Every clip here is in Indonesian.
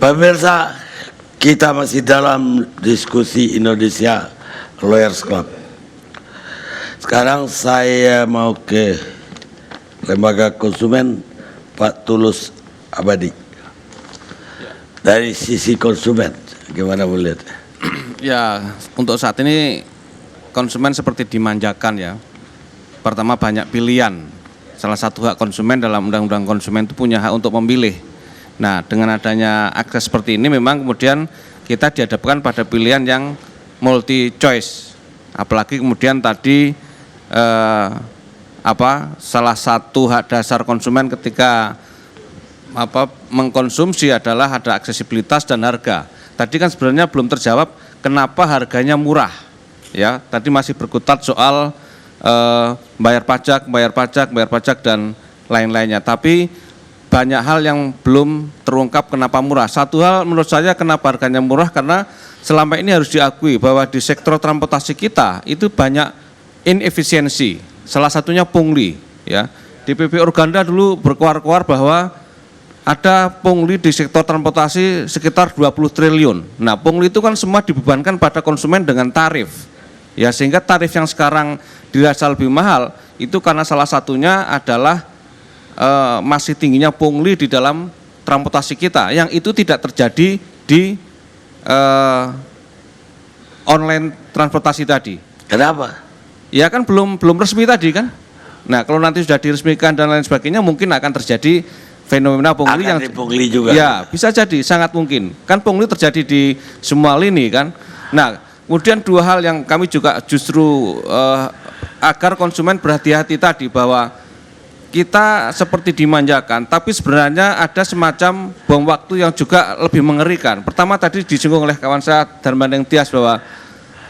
Pemirsa, kita masih dalam diskusi Indonesia Lawyers Club. Sekarang saya mau ke Lembaga Konsumen, Pak Tulus Abadi. Dari sisi konsumen, gimana melihat? Ya, untuk saat ini konsumen seperti dimanjakan ya. Pertama, banyak pilihan. Salah satu hak konsumen dalam Undang-Undang Konsumen itu punya hak untuk memilih. Nah, dengan adanya akses seperti ini memang kemudian kita dihadapkan pada pilihan yang multi choice. Apalagi kemudian tadi salah satu hak dasar konsumen ketika mengkonsumsi adalah ada aksesibilitas dan harga. Tadi kan sebenarnya belum terjawab kenapa harganya murah. Ya, tadi masih berkutat soal bayar pajak dan lain-lainnya. Tapi banyak hal yang belum terungkap kenapa murah. Satu hal menurut saya kenapa harganya murah, karena selama ini harus diakui bahwa di sektor transportasi kita itu banyak inefisiensi. Salah satunya pungli. Ya, DPP Organda dulu berkuar-kuar bahwa ada pungli di sektor transportasi sekitar 20 triliun. Nah, pungli itu kan semua dibebankan pada konsumen dengan tarif. Ya, sehingga tarif yang sekarang dirasa lebih mahal itu karena salah satunya adalah masih tingginya pungli di dalam transportasi kita, yang itu tidak terjadi di online transportasi tadi. Kenapa? Ya kan belum resmi tadi kan. Nah, kalau nanti sudah diresmikan dan lain sebagainya mungkin akan terjadi fenomena pungli yang pungli juga. Ya, bisa jadi, sangat mungkin. Kan pungli terjadi di semua lini kan. Nah, kemudian dua hal yang kami juga justru agar konsumen berhati-hati tadi, bahwa kita seperti dimanjakan, tapi sebenarnya ada semacam bom waktu yang juga lebih mengerikan. Pertama tadi disinggung oleh kawan saya Darmandeng Tias bahwa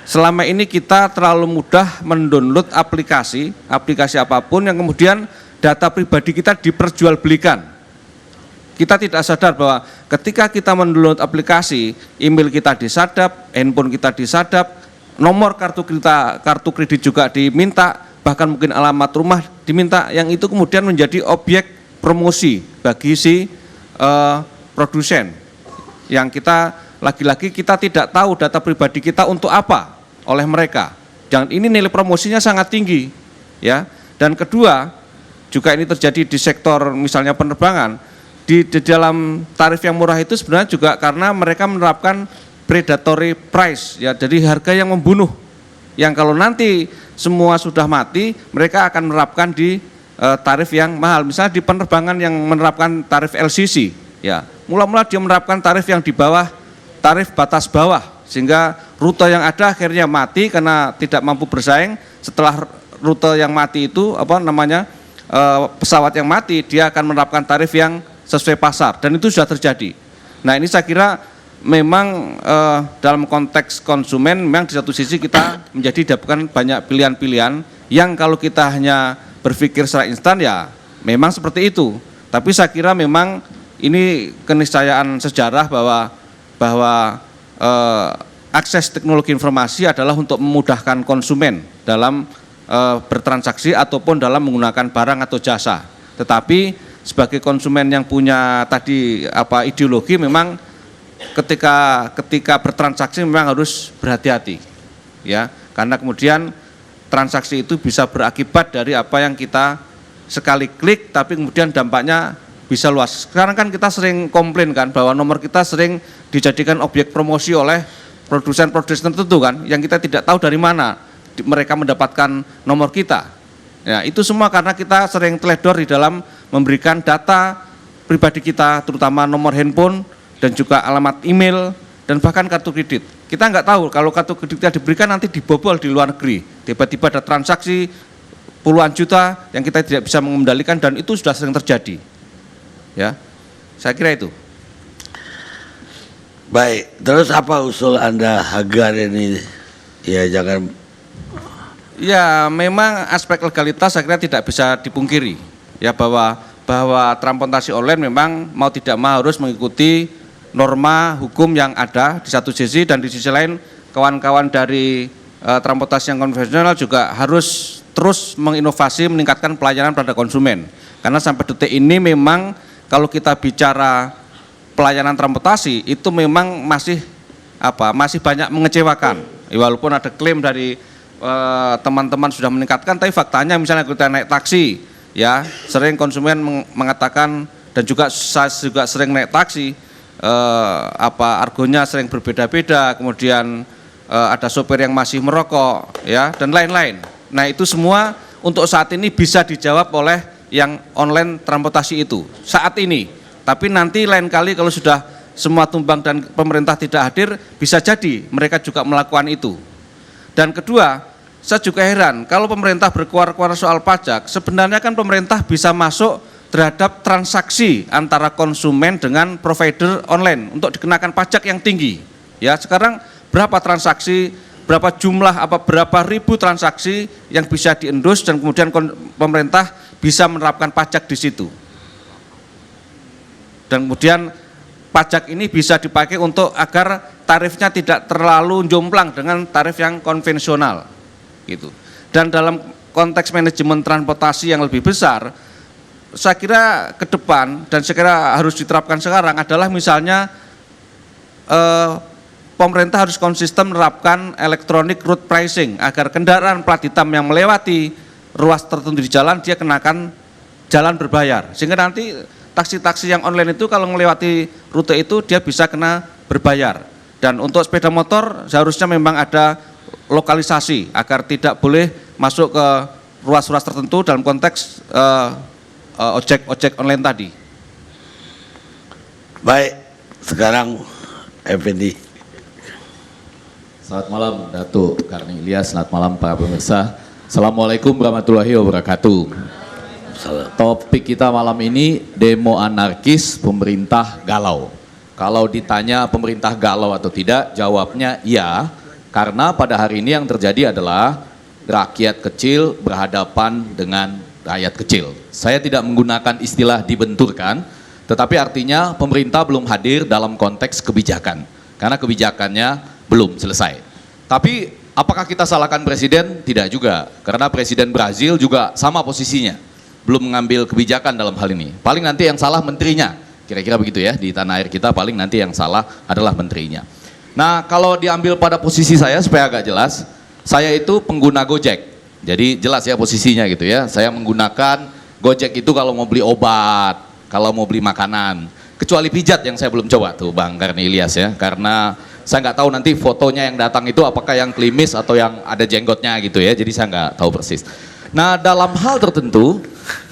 selama ini kita terlalu mudah mendownload aplikasi apapun yang kemudian data pribadi kita diperjualbelikan. Kita tidak sadar bahwa ketika kita mendownload aplikasi, email kita disadap, handphone kita disadap, nomor kartu kredit juga diminta, bahkan mungkin alamat rumah diminta, yang itu kemudian menjadi objek promosi bagi si produsen. Yang kita lagi-lagi kita tidak tahu data pribadi kita untuk apa oleh mereka. Dan ini nilai promosinya sangat tinggi, ya. Dan kedua, juga ini terjadi di sektor misalnya penerbangan, di dalam tarif yang murah itu sebenarnya juga karena mereka menerapkan predatory price, ya. Jadi harga yang membunuh, yang kalau nanti semua sudah mati, mereka akan menerapkan di tarif yang mahal. Misalnya di penerbangan yang menerapkan tarif LCC, ya, mula-mula dia menerapkan tarif yang di bawah tarif batas bawah, sehingga rute yang ada akhirnya mati karena tidak mampu bersaing. Setelah rute yang mati itu pesawat yang mati, dia akan menerapkan tarif yang sesuai pasar, dan itu sudah terjadi. Nah, ini saya kira memang dalam konteks konsumen memang di satu sisi kita menjadi didapatkan banyak pilihan-pilihan yang kalau kita hanya berpikir secara instan ya memang seperti itu. Tapi saya kira memang ini keniscayaan sejarah bahwa akses teknologi informasi adalah untuk memudahkan konsumen dalam bertransaksi ataupun dalam menggunakan barang atau jasa. Tetapi sebagai konsumen yang punya tadi ideologi, memang ketika bertransaksi memang harus berhati-hati, ya, karena kemudian transaksi itu bisa berakibat dari apa yang kita sekali klik, tapi kemudian dampaknya bisa luas. Sekarang kan kita sering komplain kan bahwa nomor kita sering dijadikan objek promosi oleh produsen-produsen tertentu kan, yang kita tidak tahu dari mana mereka mendapatkan nomor kita. Ya, itu semua karena kita sering teledor di dalam memberikan data pribadi kita, terutama nomor handphone dan juga alamat email dan bahkan kartu kredit. Kita nggak tahu kalau kartu kreditnya diberikan nanti dibobol di luar negeri. Tiba-tiba ada transaksi puluhan juta yang kita tidak bisa mengendalikan, dan itu sudah sering terjadi. Ya, saya kira itu. Baik, terus apa usul Anda agar ini ya jangan? Ya, memang aspek legalitas saya kira tidak bisa dipungkiri, ya, bahwa transportasi online memang mau tidak mau harus mengikuti norma hukum yang ada di satu sisi, dan di sisi lain kawan-kawan dari transportasi yang konvensional juga harus terus menginovasi, meningkatkan pelayanan pada konsumen. Karena sampai detik ini memang kalau kita bicara pelayanan transportasi itu memang masih banyak mengecewakan. Walaupun ada klaim dari teman-teman sudah meningkatkan, tapi faktanya misalnya kita naik taksi, ya sering konsumen mengatakan, dan juga saya juga sering naik taksi, argonya sering berbeda-beda, kemudian ada sopir yang masih merokok, ya dan lain-lain. Nah itu semua untuk saat ini bisa dijawab oleh yang online transportasi itu saat ini. Tapi nanti lain kali kalau sudah semua tumbang dan pemerintah tidak hadir, bisa jadi mereka juga melakukan itu. Dan kedua, saya juga heran kalau pemerintah berkuar-kuar soal pajak, sebenarnya kan pemerintah bisa masuk terhadap transaksi antara konsumen dengan provider online untuk dikenakan pajak yang tinggi. Ya, sekarang berapa transaksi, berapa jumlah, berapa ribu transaksi yang bisa diendus dan kemudian pemerintah bisa menerapkan pajak di situ. Dan kemudian pajak ini bisa dipakai untuk agar tarifnya tidak terlalu jomplang dengan tarif yang konvensional gitu. Dan dalam konteks manajemen transportasi yang lebih besar, saya kira ke depan dan saya kira harus diterapkan sekarang adalah misalnya pemerintah harus konsisten menerapkan electronic route pricing agar kendaraan plat hitam yang melewati ruas tertentu di jalan dia kenakan jalan berbayar, sehingga nanti taksi-taksi yang online itu kalau melewati rute itu dia bisa kena berbayar. Dan untuk sepeda motor seharusnya memang ada lokalisasi agar tidak boleh masuk ke ruas-ruas tertentu dalam konteks ojek online tadi. Baik, sekarang Effendi. Selamat malam Datuk Karni Ilyas, selamat malam para pemirsa. Assalamualaikum warahmatullahi wabarakatuh. Topik kita malam ini demo anarkis, pemerintah galau. Kalau ditanya pemerintah galau atau tidak, jawabnya iya, karena pada hari ini yang terjadi adalah rakyat kecil berhadapan dengan rakyat kecil. Saya tidak menggunakan istilah dibenturkan, tetapi artinya pemerintah belum hadir dalam konteks kebijakan, karena kebijakannya belum selesai. Tapi apakah kita salahkan presiden? Tidak juga, karena presiden Brazil juga sama posisinya, belum mengambil kebijakan dalam hal ini. Paling nanti yang salah menterinya, kira-kira begitu ya, di tanah air kita paling nanti yang salah adalah menterinya. Nah kalau diambil pada posisi saya supaya agak jelas, saya itu pengguna Gojek, jadi jelas ya posisinya gitu ya, saya menggunakan Gojek itu kalau mau beli obat, kalau mau beli makanan, kecuali pijat yang saya belum coba tuh Bang Karni Ilyas ya, karena saya nggak tahu nanti fotonya yang datang itu apakah yang klimis atau yang ada jenggotnya gitu ya, jadi saya nggak tahu persis. Nah dalam hal tertentu,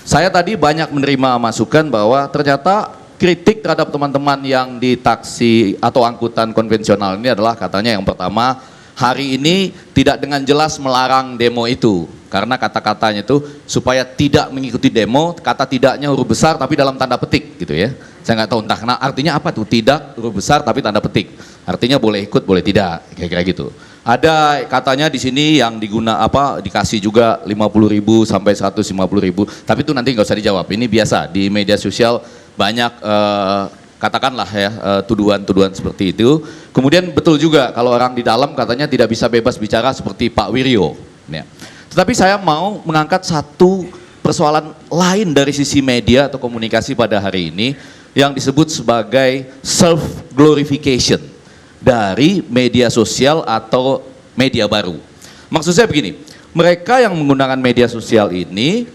saya tadi banyak menerima masukan bahwa ternyata kritik terhadap teman-teman yang di taksi atau angkutan konvensional ini adalah katanya yang pertama, hari ini tidak dengan jelas melarang demo itu. Karena kata-katanya itu supaya tidak mengikuti demo, kata tidaknya huruf besar tapi dalam tanda petik gitu ya. Saya nggak tahu entah kenapa artinya apa tuh, tidak huruf besar tapi tanda petik. Artinya boleh ikut boleh tidak, kira-kira gitu. Ada katanya di sini yang dikasih juga 50.000 sampai 150.000, tapi itu nanti nggak usah dijawab. Ini biasa di media sosial banyak katakanlah ya tuduhan-tuduhan seperti itu. Kemudian betul juga kalau orang di dalam katanya tidak bisa bebas bicara seperti Pak Wiryo. Ya. Tetapi saya mau mengangkat satu persoalan lain dari sisi media atau komunikasi pada hari ini yang disebut sebagai self glorification dari media sosial atau media baru. Maksud saya begini, mereka yang menggunakan media sosial ini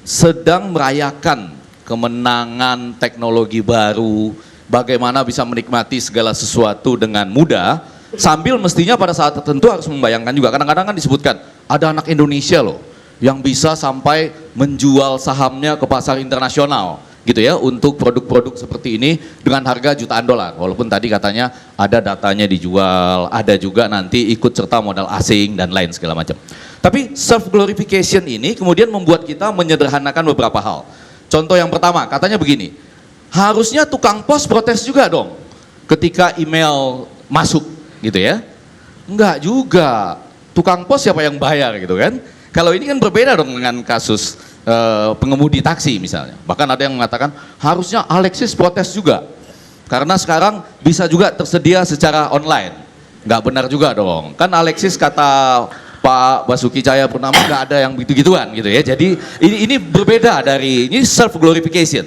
sedang merayakan kemenangan teknologi baru, bagaimana bisa menikmati segala sesuatu dengan mudah, sambil mestinya pada saat tertentu harus membayangkan juga, kadang-kadang kan disebutkan, ada anak Indonesia loh, yang bisa sampai menjual sahamnya ke pasar internasional, gitu ya, untuk produk-produk seperti ini dengan harga jutaan dolar. Walaupun tadi katanya ada datanya dijual, ada juga nanti ikut serta modal asing dan lain segala macam. Tapi self glorification ini kemudian membuat kita menyederhanakan beberapa hal. Contoh yang pertama, katanya begini, harusnya tukang pos protes juga dong ketika email masuk gitu ya. Enggak juga, tukang pos siapa yang bayar gitu kan. Kalau ini kan berbeda dong dengan kasus pengemudi taksi misalnya. Bahkan ada yang mengatakan harusnya Alexis protes juga, karena sekarang bisa juga tersedia secara online. Nggak benar juga dong, kan Alexis kata Pak Basuki Cahayapurnama nggak ada yang begitu-gituan gitu ya. Jadi ini berbeda dari, ini self glorification.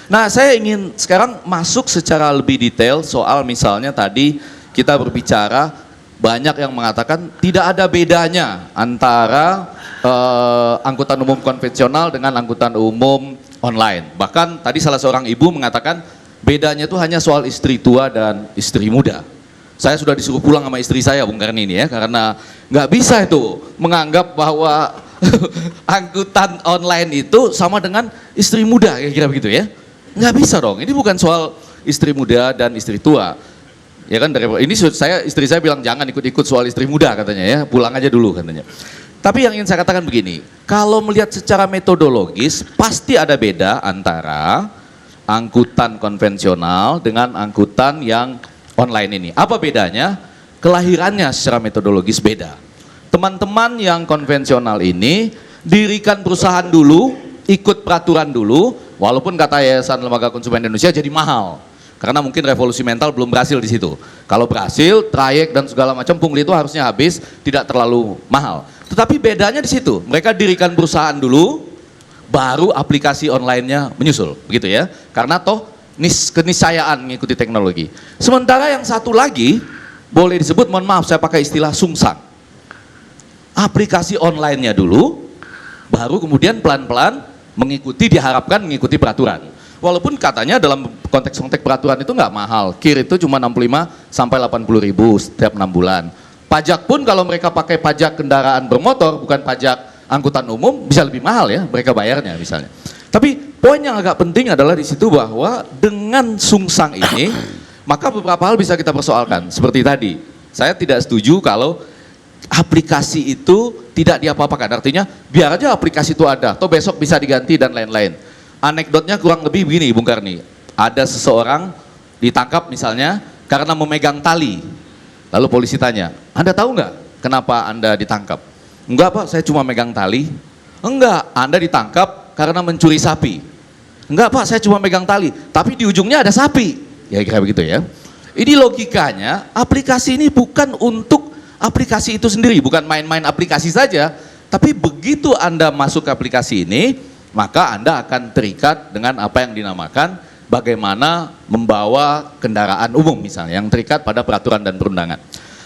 Nah, saya ingin sekarang masuk secara lebih detail soal misalnya tadi kita berbicara banyak yang mengatakan tidak ada bedanya antara angkutan umum konvensional dengan angkutan umum online. Bahkan tadi salah seorang ibu mengatakan bedanya itu hanya soal istri tua dan istri muda. Saya sudah disuruh pulang sama istri saya, Bung Karni ini ya, karena nggak bisa itu menganggap bahwa angkutan online itu sama dengan istri muda, kira-kira begitu ya. Nggak bisa dong, ini bukan soal istri muda dan istri tua. Ya kan, dari ini istri saya bilang jangan ikut-ikut soal istri muda katanya ya, pulang aja dulu katanya. Tapi yang ingin saya katakan begini, kalau melihat secara metodologis pasti ada beda antara angkutan konvensional dengan angkutan yang online ini. Apa bedanya? Kelahirannya secara metodologis beda. Teman-teman yang konvensional ini dirikan perusahaan dulu, ikut peraturan dulu, walaupun kata Yayasan Lembaga Konsumen Indonesia jadi mahal. Karena mungkin revolusi mental belum berhasil di situ. Kalau berhasil, trayek dan segala macam pungli itu harusnya habis, tidak terlalu mahal. Tetapi bedanya di situ, mereka dirikan perusahaan dulu, baru aplikasi online-nya menyusul, begitu ya. Karena toh keniscayaan mengikuti teknologi. Sementara yang satu lagi, boleh disebut, mohon maaf saya pakai istilah sungsang. Aplikasi online-nya dulu, baru kemudian pelan-pelan diharapkan mengikuti peraturan. Walaupun katanya dalam konteks peraturan itu nggak mahal, KIR itu cuma 65 sampai 80 ribu setiap 6 bulan. Pajak pun kalau mereka pakai pajak kendaraan bermotor, bukan pajak angkutan umum, bisa lebih mahal ya mereka bayarnya misalnya. Tapi poin yang agak penting adalah di situ bahwa dengan sungsang ini, maka beberapa hal bisa kita persoalkan. Seperti tadi, saya tidak setuju kalau aplikasi itu tidak diapa-apakan. Artinya biar aja aplikasi itu ada, atau besok bisa diganti dan lain-lain. Anekdotnya kurang lebih begini Bung Karni. Ada seseorang ditangkap misalnya karena memegang tali. Lalu polisi tanya, Anda tahu nggak kenapa Anda ditangkap? Enggak Pak, saya cuma megang tali. Enggak, Anda ditangkap karena mencuri sapi. Enggak Pak, saya cuma megang tali. Tapi di ujungnya ada sapi. Ya kira begitu ya. Ini logikanya, aplikasi ini bukan untuk aplikasi itu sendiri, bukan main-main aplikasi saja, tapi begitu Anda masuk ke aplikasi ini, maka Anda akan terikat dengan apa yang dinamakan bagaimana membawa kendaraan umum misalnya, yang terikat pada peraturan dan perundangan.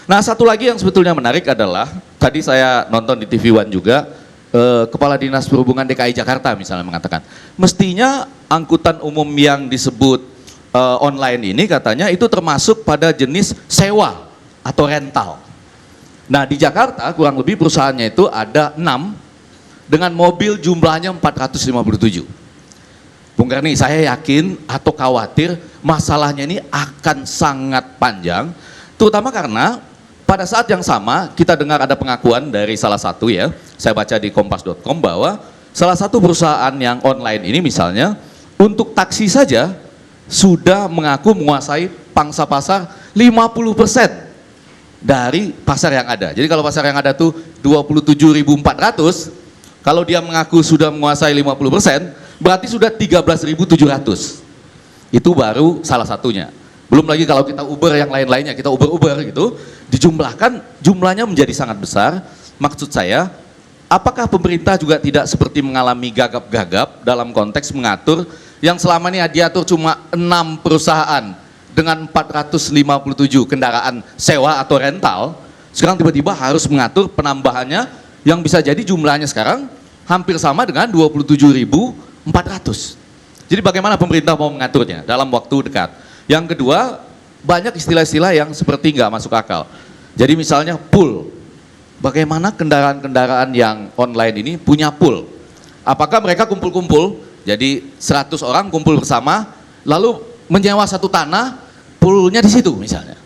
Nah, satu lagi yang sebetulnya menarik adalah, tadi saya nonton di TV One juga, Kepala Dinas Perhubungan DKI Jakarta misalnya mengatakan, mestinya angkutan umum yang disebut online ini katanya itu termasuk pada jenis sewa atau rental. Nah, di Jakarta kurang lebih perusahaannya itu ada 6 dengan mobil jumlahnya 457. Bung Karni, saya yakin atau khawatir masalahnya ini akan sangat panjang, terutama karena pada saat yang sama kita dengar ada pengakuan dari salah satu ya, saya baca di kompas.com bahwa salah satu perusahaan yang online ini misalnya untuk taksi saja sudah mengaku menguasai pangsa pasar 50% dari pasar yang ada. Jadi kalau pasar yang ada tuh 27.400, kalau dia mengaku sudah menguasai 50%, berarti sudah 13.700. Itu baru salah satunya. Belum lagi kalau kita Uber yang lain-lainnya, kita Uber gitu, dijumlahkan jumlahnya menjadi sangat besar. Maksud saya, apakah pemerintah juga tidak seperti mengalami gagap-gagap dalam konteks mengatur yang selama ini diatur cuma 6 perusahaan dengan 457 kendaraan sewa atau rental, sekarang tiba-tiba harus mengatur penambahannya yang bisa jadi jumlahnya sekarang hampir sama dengan 27.400. Jadi bagaimana pemerintah mau mengaturnya dalam waktu dekat? Yang kedua, banyak istilah-istilah yang seperti nggak masuk akal. Jadi misalnya pool, bagaimana kendaraan-kendaraan yang online ini punya pool? Apakah mereka kumpul-kumpul, jadi 100 orang kumpul bersama, lalu menyewa satu tanah, poolnya di situ misalnya?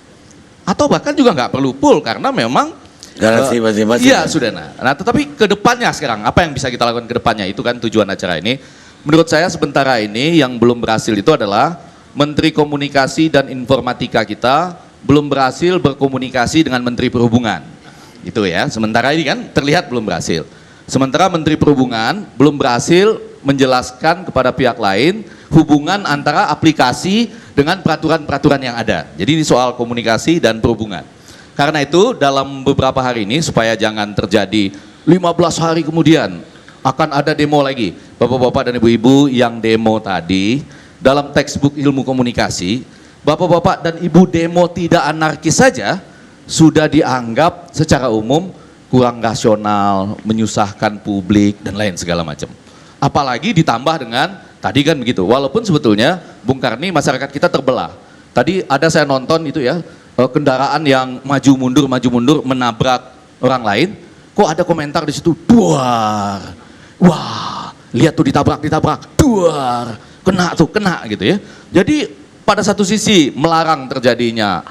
Atau bahkan juga nggak perlu pool karena memang garansi masing-masing. Iya sudah. Nah, tetapi ke depannya sekarang apa yang bisa kita lakukan ke depannya? Itu kan tujuan acara ini. Menurut saya sementara ini yang belum berhasil itu adalah Menteri Komunikasi dan Informatika kita belum berhasil berkomunikasi dengan Menteri Perhubungan. Itu ya. Sementara ini kan terlihat belum berhasil. Sementara Menteri Perhubungan belum berhasil menjelaskan kepada pihak lain hubungan antara aplikasi dengan peraturan-peraturan yang ada. Jadi ini soal komunikasi dan perhubungan. Karena itu dalam beberapa hari ini supaya jangan terjadi 15 hari kemudian akan ada demo lagi. Bapak-bapak dan ibu-ibu yang demo tadi, dalam textbook ilmu komunikasi, bapak-bapak dan ibu demo tidak anarkis saja sudah dianggap secara umum kurang rasional, menyusahkan publik dan lain segala macam. Apalagi ditambah dengan tadi kan begitu, walaupun sebetulnya Bung Karni masyarakat kita terbelah. Tadi ada saya nonton itu ya, kendaraan yang maju mundur menabrak orang lain, kok ada komentar di situ, duar, wah, lihat tuh ditabrak, duar, kena gitu ya. Jadi pada satu sisi melarang terjadinya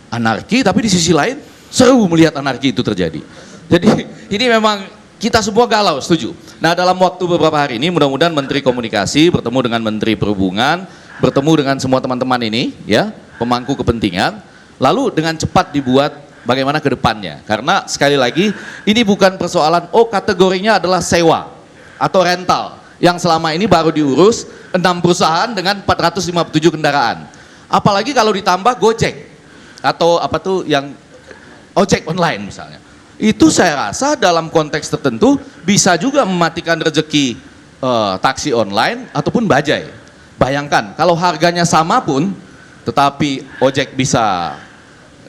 anarki, tapi di sisi lain seru melihat anarki itu terjadi. Jadi ini memang kita semua galau, setuju. Nah, dalam waktu beberapa hari ini mudah-mudahan Menteri Komunikasi bertemu dengan Menteri Perhubungan, bertemu dengan semua teman-teman ini ya, pemangku kepentingan, lalu dengan cepat dibuat bagaimana ke depannya. Karena sekali lagi ini bukan persoalan kategorinya adalah sewa atau rental yang selama ini baru diurus 6 perusahaan dengan 457 kendaraan. Apalagi kalau ditambah Gojek atau apa tuh yang ojek online misalnya. Itu saya rasa dalam konteks tertentu bisa juga mematikan rezeki taksi online ataupun bajai. Bayangkan kalau harganya sama pun tetapi ojek bisa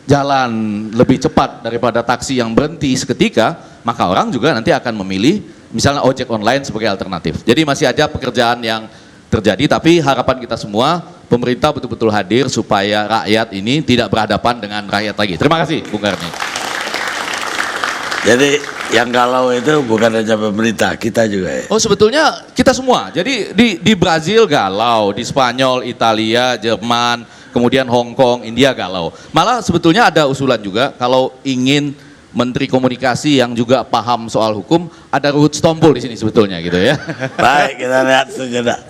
jalan lebih cepat daripada taksi yang berhenti seketika, maka orang juga nanti akan memilih misalnya ojek online sebagai alternatif. Jadi masih ada pekerjaan yang terjadi, tapi harapan kita semua pemerintah betul-betul hadir supaya rakyat ini tidak berhadapan dengan rakyat lagi. Terima kasih Bung Karni. Jadi yang galau itu bukan hanya pemerintah, kita juga ya. Oh sebetulnya kita semua, jadi di Brazil galau, di Spanyol, Italia, Jerman, kemudian Hong Kong, India galau. Malah sebetulnya ada usulan juga kalau ingin Menteri Komunikasi yang juga paham soal hukum, ada Ruhut Sitompul di sini sebetulnya gitu ya. Baik, kita lihat sejenak.